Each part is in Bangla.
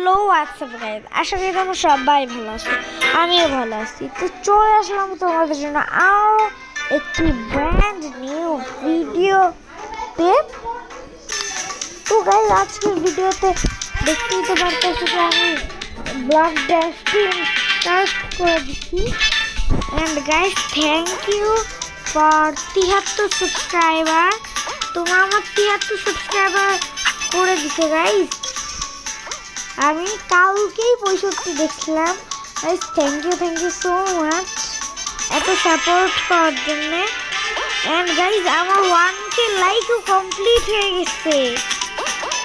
হ্যালো হোয়াটসঅ্যাপ গাইস, আশা করি তোমরা সবাই ভালো আছো। আমিও ভালো আছি। তো চলে আসলাম তোমাদের জন্য আরও একটি ব্র্যান্ড নিউ ভিডিওতে। তো গাইস, আজকের ভিডিওতে দেখতেই তো পারতেছো যে আমি ব্লগ ড্যাশিং স্টার্ট করে দিচ্ছি। And guys, thank you for 73 subscriber. তোমরা আমার 73 সাবস্ক্রাইবার করে দিছে গাইস। আমি কালকেই 65 দেখছিলাম guys. Thank you so much এত সাপোর্ট করার জন্য। অ্যান্ড গাইস, আমার 1K লাইকও কমপ্লিট হয়ে গেছে।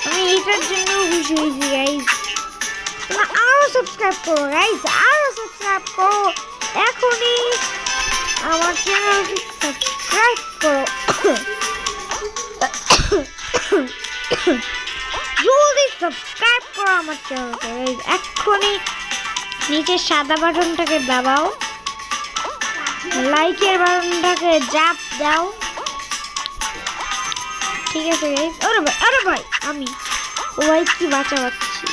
আমি এইটার জন্য খুশি হয়েছি গাইস। তোমরা আরও সাবস্ক্রাইব করো গাইস, আরও সাবস্ক্রাইব করো এখনই। আমার চ্যানেলটি সাবস্ক্রাইব করো, জলদি সাবস্ক্রাইব করো আমার চ্যানেলকে গাইস। এক্ষুনি নিচের সাদা বাটনটাকে দাবাও, লাইকের বাটনটাকে চাপ দাও, ঠিক আছে গাইস। আরে ভাই আমি ভাই কি বাঁচা পাচ্ছি,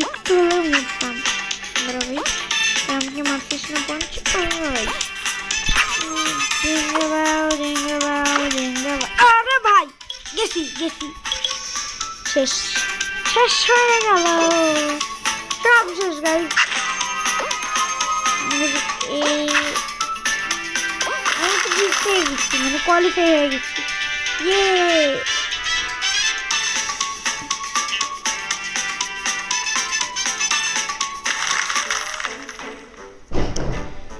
একটু হলেও মরতাম। ভাই আমাকে মারছিস না পঞ্চ ভাই। আরে ভাই গেছি শেষ হয়ে গেল, সব শেষ গাইস। আমি তো জিততে গেছি, মানে কোয়ালিফাই হয়ে গেছি।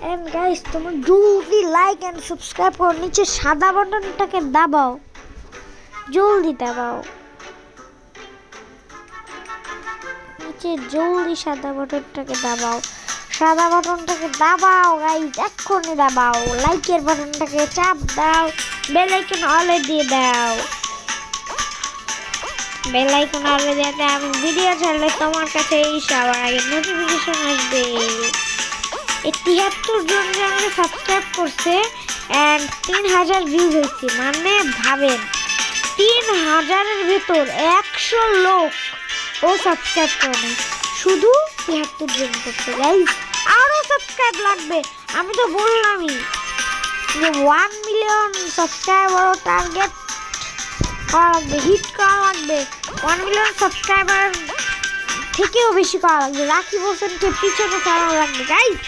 এন্ড গাইস, তোমরা জলদি লাইক এন্ড সাবস্ক্রাইব করো, নিচে সাদা বাটনটাকে দাবাও, জলদি দাবাও, নিচে জলদি সাদা বাটনটাকে দাবাও, সাদা বাটনটাকে দাবাও গাইস, এক্ষুনি দাবাও। লাইকের বাটনটাকে চাপ দাও, বেল আইকন অলে দিয়ে দাও। বেল আইকন অলে দিতে আমি ভিডিও ছাড়লে তোমার কাছে সবার আগে নোটিফিকেশন আসবে। 73 জন আমাকে সাবস্ক্রাইব করছে অ্যান্ড 3000 ভিউজ হয়েছে। মানে ভাবেন, 3000-এর ভেতর 100 লোক ও সাবস্ক্রাইব করে, শুধু 73 জন করছে গাইস। আরও সাবস্ক্রাইব লাগবে, আমি তো বললামই যে 1 মিলিয়ন সাবস্ক্রাইবার টার্গেট করা লাগবে, হিট করা লাগবে। 1 মিলিয়ন সাবস্ক্রাইবার থেকেও বেশি করা লাগবে, রাখি হোসেনকে পিছনে ফেলা লাগবে গাইস।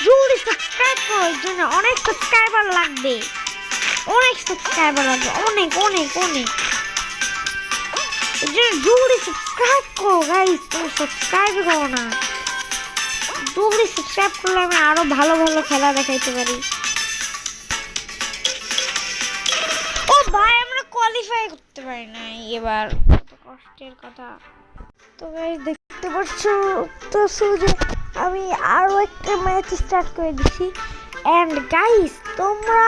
জলদি সাবস্ক্রাইব করো, এর জন্য অনেক সাবস্ক্রাইবার লাগবে, অনেক এর জন্য জলদি সাবস্ক্রাইব করো গাইস। তুমি সাবস্ক্রাইব করো না, জলদি সাবস্ক্রাইব করলে আমি আরো ভালো খেলা দেখাইতে পারি। ও ভাই, আমরা কোয়ালিফাই করতে পারি না এবার, কষ্টের কথা। তো গাইস, দেখতে পাচ্ছ তো যে আমি আরো একটা ম্যাচ স্টার্ট করে দিচ্ছি। অ্যান্ড গাইস, তোমরা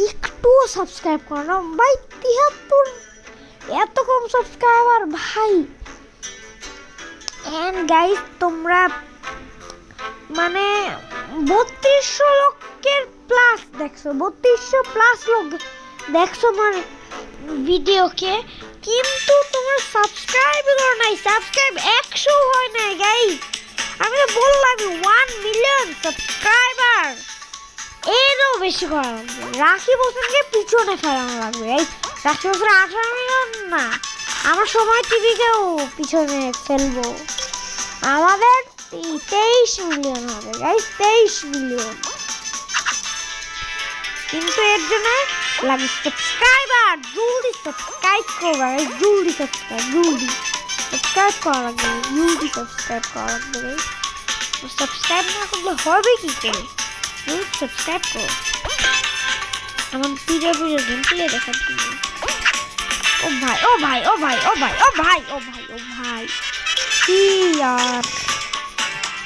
একটু সাবস্ক্রাইব করো না ভাই। 73, এত কম সাবস্ক্রাইবার ভাই। অ্যান্ড গাইস, তোমরা মানে 3200 লোকের প্লাস দেখছো, 3200 প্লাস লোক দেখছো আমার ভিডিওকে, কিন্তু তোমরা সাবস্ক্রাইব করো নাই। সাবস্ক্রাইব 100 হয় নাই গাইস। আমি তো বললাম 1 মিলিয়ন সাবস্ক্রাইবার, এরও বেশি করা লাগবে। রাখি হোসেনকে পিছনে ফেলানো লাগবে গাইস। রাখি হোসেন 18 মিলিয়ন না, আমার সময় টিভিকেও পিছনে ফেলবো। আমাদের 23 মিলিয়ন হবে গাইস, 23 মিলিয়ন। কিন্তু এর জন্য লাগবে সাবস্ক্রাইবার। জলদি সাবস্ক্রাইব করো গাইস, জলদি সাবস্ক্রাইব করা লাগবে, সাবস্ক্রাইব না করলে হবে কি করে? সাবস্ক্রাইব করো আমার প্রিয় গেম প্লে দেখার জন্য। ও ভাই কি আর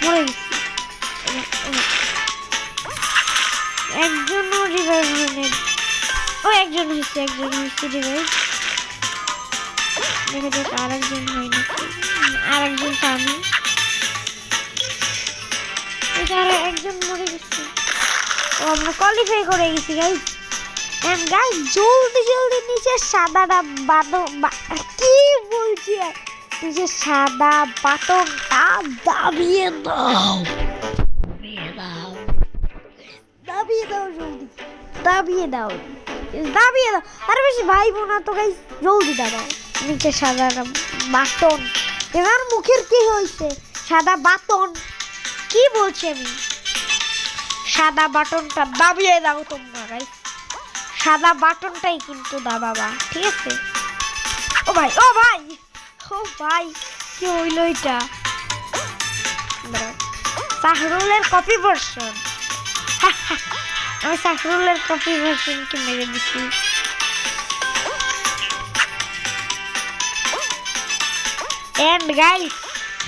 মরে গেছি। একজনও রিভাইভ হয়নি, একজন হয়েছে রিভাইভ। দেখা যাক আরেকজন হয় নাকি, আরেকজন পানি। একজন মরে গেছে, আমরা কোয়ালিফাই করে গেছি গাইস। এন্ড গাইস, জলদি নিচে সাদাটা বাঁধো, কি বলছি, নিচে সাদা বাটনটা দাবিয়ে দাও, দাবিয়ে দাও জলদি, দাবিয়ে দাও, দাবিয়ে দাও। আরে বেশি ভাইবো না তো গাইস, জলদি দাবাও নিচে সাদা বাটন। এবার মুখের কি হয়েছে? সাদা বাটন কি বলছি আমি? সাদা বাটনটা দাবিয়ে দাও তোমরা গাইস, সাদা বাটনটাই কিন্তু দাবাবা, ঠিক আছে? ও ভাই, ও ভাই, ও ভাই, কি হইল এটা? সাহরুলের কপি ভার্সন। আমি সাহরুলের কপি ভার্সনকে মেরে দিচ্ছি। এন্ড গাইস,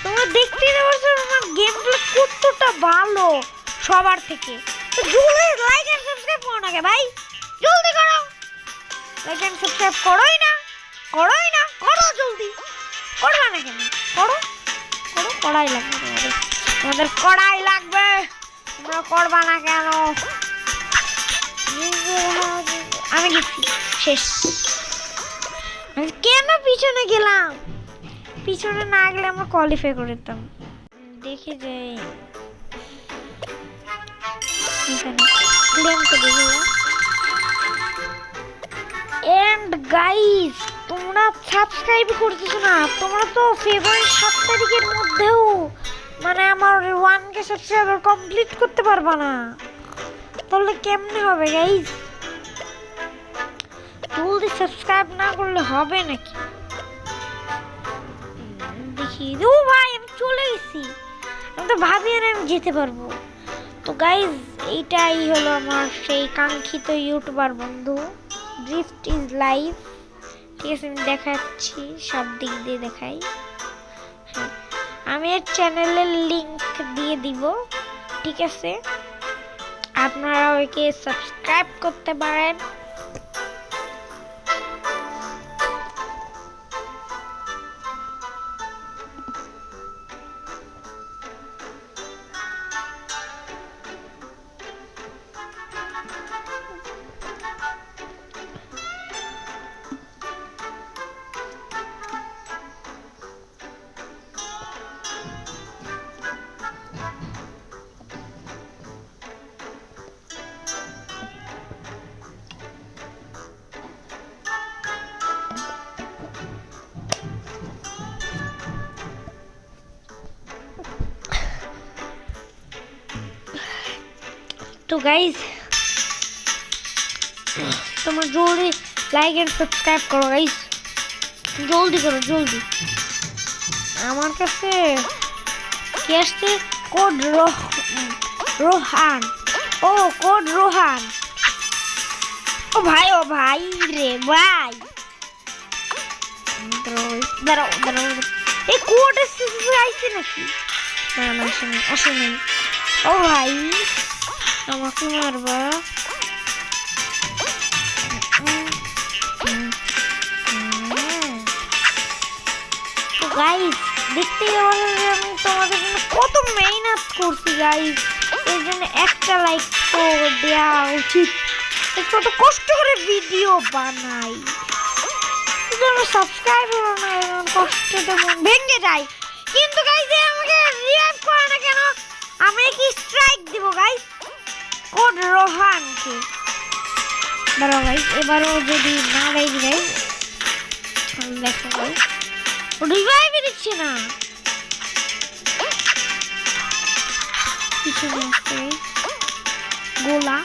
তোমরা দেখতে পাচ্ছ আমার গেমগুলো কতটা ভালো সবার থেকে। তো জলদি লাইক এন্ড সাবস্ক্রাইব করো না ভাই, জলদি করো, লাইক এন্ড সাবস্ক্রাইব করোই না, করোই না, করো জলদি, করবা না কেন? করো, করো, কড়াই লাগবে তোমাদের, তোমাদের কড়াই লাগবে, তোমরা করবা না কেন? আমি গেছি, শেষ। আমি কেন পিছনে গেলাম? পিছনে না গেলে আমরা কোয়ালিফাই করে দিতাম। দেখি যে ক্লেম করে দিলাম। এন্ড গাইস, তোমরা সাবস্ক্রাইব করতেছো না, তোমরা তো ফেব্রুয়ারি 7 তারিখের মধ্যেও মানে আমার 1K সাবস্ক্রাইবার কমপ্লিট করতে পারবা না। তাহলে কেমনে হবে গাইস? জলদি সাবস্ক্রাইব না করলে হবে নাকি? দেখি, ও ভাই আমি চলে গেছি, আমি তো ভাবি না আমি যেতে পারবো। তো গাইস, এইটাই হলো আমার সেই কাঙ্ক্ষিত ইউটিউবার বন্ধু, ড্রিফট ইজ লাইফ। ঠিক আছে, আমি দেখাচ্ছি, সব দিক দিয়ে দেখাই। আমি এর চ্যানেলের লিংক দিয়ে দিব, ঠিক আছে? আপনারা ওকে সাবস্ক্রাইব করতে পারেন। তো গাইস, তোমরা জলদি লাইক এন্ড সাবস্ক্রাইব করো গাইস, জলদি করো জলদি। আমার কাছে কি আসছে? কোড রোহান। ও কোড রোহান, ও ভাই, ও ভাই রে ভাই, দাঁড়াও দাঁড়াও, এই কোড আসছে নাকি? না না, আসেনি, আসেনি। ও ভাই, আমাকে মারবা? গাইস, দেখতে আমি তোমাদের জন্য কত মেহনত করছি গাইস, এর জন্য একটা লাইক তো দেওয়া উচিত। কত কষ্ট করে ভিডিও বানাই, সাবস্ক্রাইব করো না, কষ্টতে মন ভেঙে যায়। কিন্তু গাইস, আমাকে রিভাইভ করে না কেন? আমি কি স্ট্রাইক দিব গাইস কোড রোহানকে? দাঁড়াও গাইস, এবারও যদি না দেয় গাইস, দেখো গাইস, রিভাইভ দিচ্ছে না। পিছনে আসছে গোলা,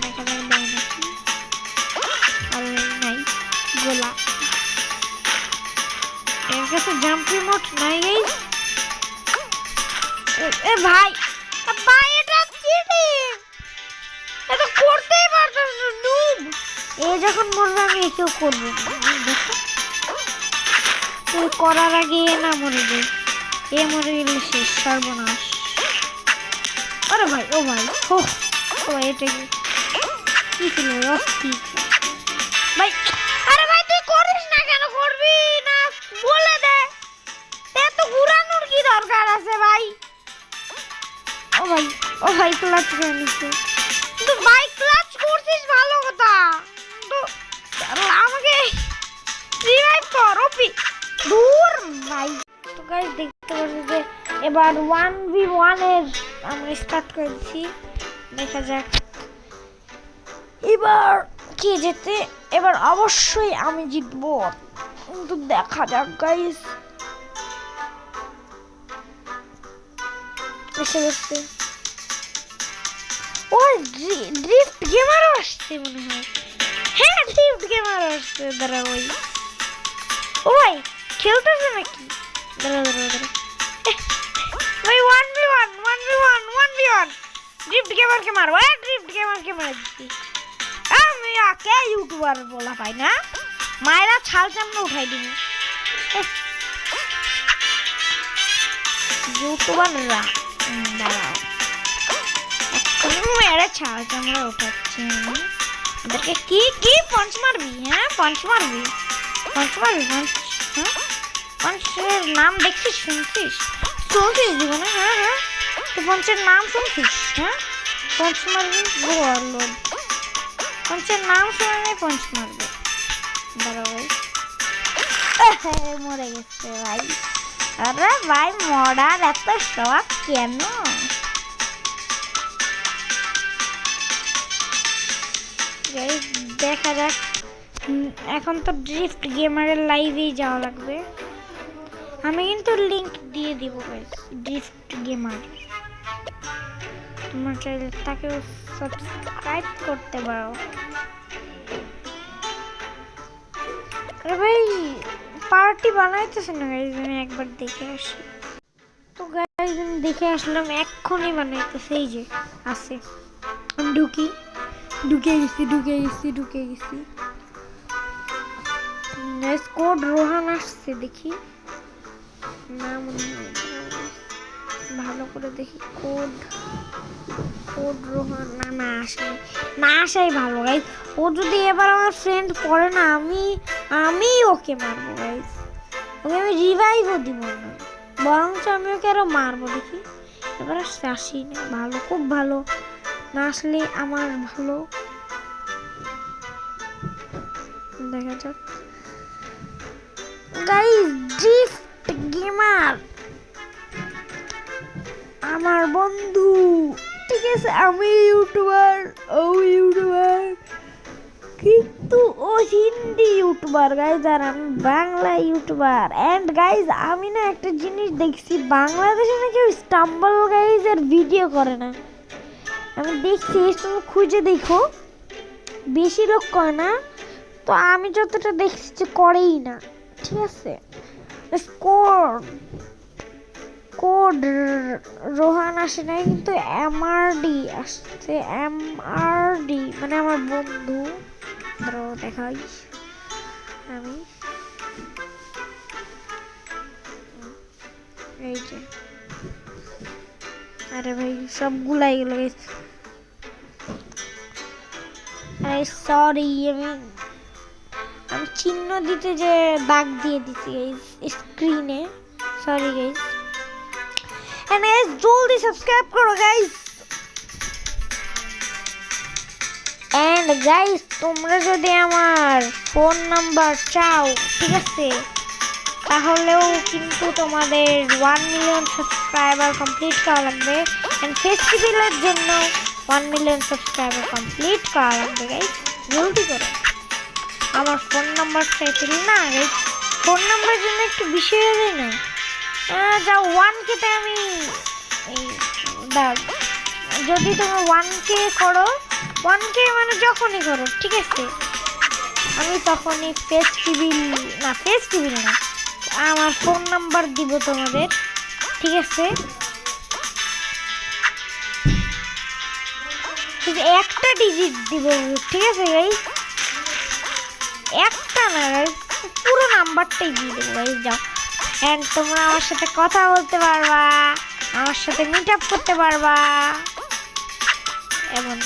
দেখা যায় দেয় নাকি? আর নাই গোলা, এর কাছে জাম্প রিমোট নাই গাইস। এ ভাই, ভাই এটা চিটিং, এটা করতেই পারতাম না, নুব। এ যখন মরবে আমি একেও করবো না, দেখো তুই করার আগে না মরে যাই, এ মরে গেলে শেষ, সর্বনাশ। আরে ভাই, ও ভাই, ও ভাই, এটা কি ছিল? রস্তি ভাই, আরে ভাই তুই করিস না কেন? করবি না বলে দে, এত ঘুরানোর কি দরকার আছে ভাই? ও ভাই, ও ভাই, ক্লাচ করে নিচ্ছে। কিন্তু ভাই ক্লাচ করছিস ভালো কথা, তো আমাকে রিভাইভ কর। ওপি দূর ভাই, তো গাইস দেখতে পাচ্ছি যে এবার 1v1 এর আমরা স্টার্ট করে দিচ্ছি। দেখা যাক এবার কে জেতে। এবার অবশ্যই আমি জিতবো, কিন্তু দেখা যাক গাইস। এসে গেছে, ও ড্রিফট গেমার আসছে মনে হয়। হ্যাঁ ড্রিফট গেমার আসছে, দাঁড়া ওই ওই খেলতেছে নাকি? দাঁড়া দাঁড়া দাঁড়া ওই 1v1 ড্রিফট গেমারকে মারবো। ড্রিফট গেমারকে মার দিচ্ছি আমি। আকে ইউটিউবার বলা পাই না, মায়েরা ছাল চামড়া উঠাই দিবি ইউটিউবাররা। দাঁড়াও মেয়েরা ছাল চামড়া উঠাচ্ছি আমি। ওদেরকে কি কি পঞ্চ মারবি? হ্যাঁ পঞ্চ মারবি, পঞ্চ মারবি, পঞ্চ। হ্যাঁ পঞ্চের নাম দেখছিস, শুনছিস জীবনে? হ্যাঁ হ্যাঁ তুই পঞ্চের নাম শুনছিস? হ্যাঁ পঞ্চ মারবি, পঞ্চের নাম শুনে নেই পঞ্চ মারবে। দাঁড়া ভাই, মরে গেছে ভাই। আরে ভাই মরার এত শখ কেন? দেখা যাক, এখন তো ড্রিফট গেমারের লাইভেই যাওয়া লাগবে। আমি কিন্তু লিংক দিয়ে দিব গাইস, ড্রিফট গেমার। তোমরা চাইলে তাকেও সাবস্ক্রাইব করতে পারো। আরে ভাই পার্টি বানাইতেছে না গাইস, আমি একবার দেখে আসি। তো গাইস আমি দেখে আসলাম, এক্ষুনি বানাইতেছে। এই যে আছে, আমি ঢুকে গেছি। কোড রোহান আসছে, দেখি না মনে হয়, ভালো করে দেখি। কোড রোহান না আসাই ভালো গাইস। ও যদি এবার আমার ফ্রেন্ড পড়ে না, আমি ওকে মারবো গাইস। ওকে আমি রিভাইভও দিব না, বরঞ্চ আমি ওকে আরো মারবো। দেখি এবার আসি না, ভালো, খুব ভালো। না আসলে আমার ভালো। দেখা যাক গাইস, ড্রিফট গেমার আমার বন্ধু, ঠিক আছে? আমি ইউটিউবার, ও ইউটিউবার, কিন্তু ও হিন্দি ইউটিউবার গাইজ, আর আমি বাংলা ইউটিউবার। এন্ড গাইজ আমি না একটা জিনিস দেখছি, বাংলাদেশে না কেউ স্টাম্বল গাইজের ভিডিও করে না। আমি দেখছি, তুমি খুঁজে দেখো, বেশি লোক করে না। তো আমি যতটা দেখছি যে করেই না, ঠিক আছে? কোড রোহান আসে নাই, কিন্তু এমআরডি আসছে। এমআরডি মানে আমার বন্ধু। ধরো দেখাই আমি, এই যে। আরে ভাই সবগুলাই গেল। আরে সরি, আমি চিহ্ন দিতে যে দাগ দিয়ে দিচ্ছি স্ক্রিনে, সরি গাইস। এন্ড গাইস জলদি সাবস্ক্রাইব করো গাইস। এন্ড গাইস তোমরা যদি আমার ফোন নাম্বার চাও, ঠিক আছে, তাহলেও কিন্তু তোমাদের 1 মিলিয়ন সাবস্ক্রাইবার কমপ্লিট করা লাগবে। এন্ড ফেস্টিভ্যালের জন্য 1 মিলিয়ন সাবস্ক্রাইবার কমপ্লিট করা লাগবে গাইস। জলদি করো। আমার ফোন নাম্বার চাইছিল না গাইস, ফোন নাম্বারের জন্য একটু বিষয় হয়ে যায় না। যা 1K তে আমি যদি তুমি 1K করো, 1K মানে যখনই করো, ঠিক আছে, আমি তখনই ফেস্টিভ্যাল না, আমার ফোন নাম্বার দিব তোমাদের, ঠিক আছে? একটা ডিজিট দিব, ঠিক আছে গাইস? একটা না গাইস, পুরো নাম্বারটাই দিয়ে দেবো গাইস। যাও, এন্ড তোমরা আমার সাথে কথা বলতে পারবা, আমার সাথে মিট আপ করতে পারবা। এমন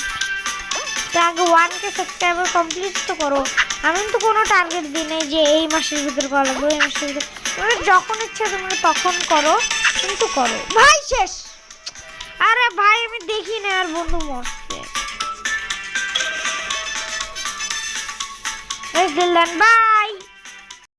আগে 1K সাবস্ক্রাইবার কমপ্লিট তো করো। আমি তো কোনো টার্গেট দিই নাই যে এই মাসের ভিতরে করা লাগবে, এই মাসের ভিতরে। তোমরা যখন ইচ্ছা তোমরা তখন করো, কিন্তু করো ভাই। শেষ। আরে ভাই আমি দেখি না, আর বন্ধু মরছে। বাই।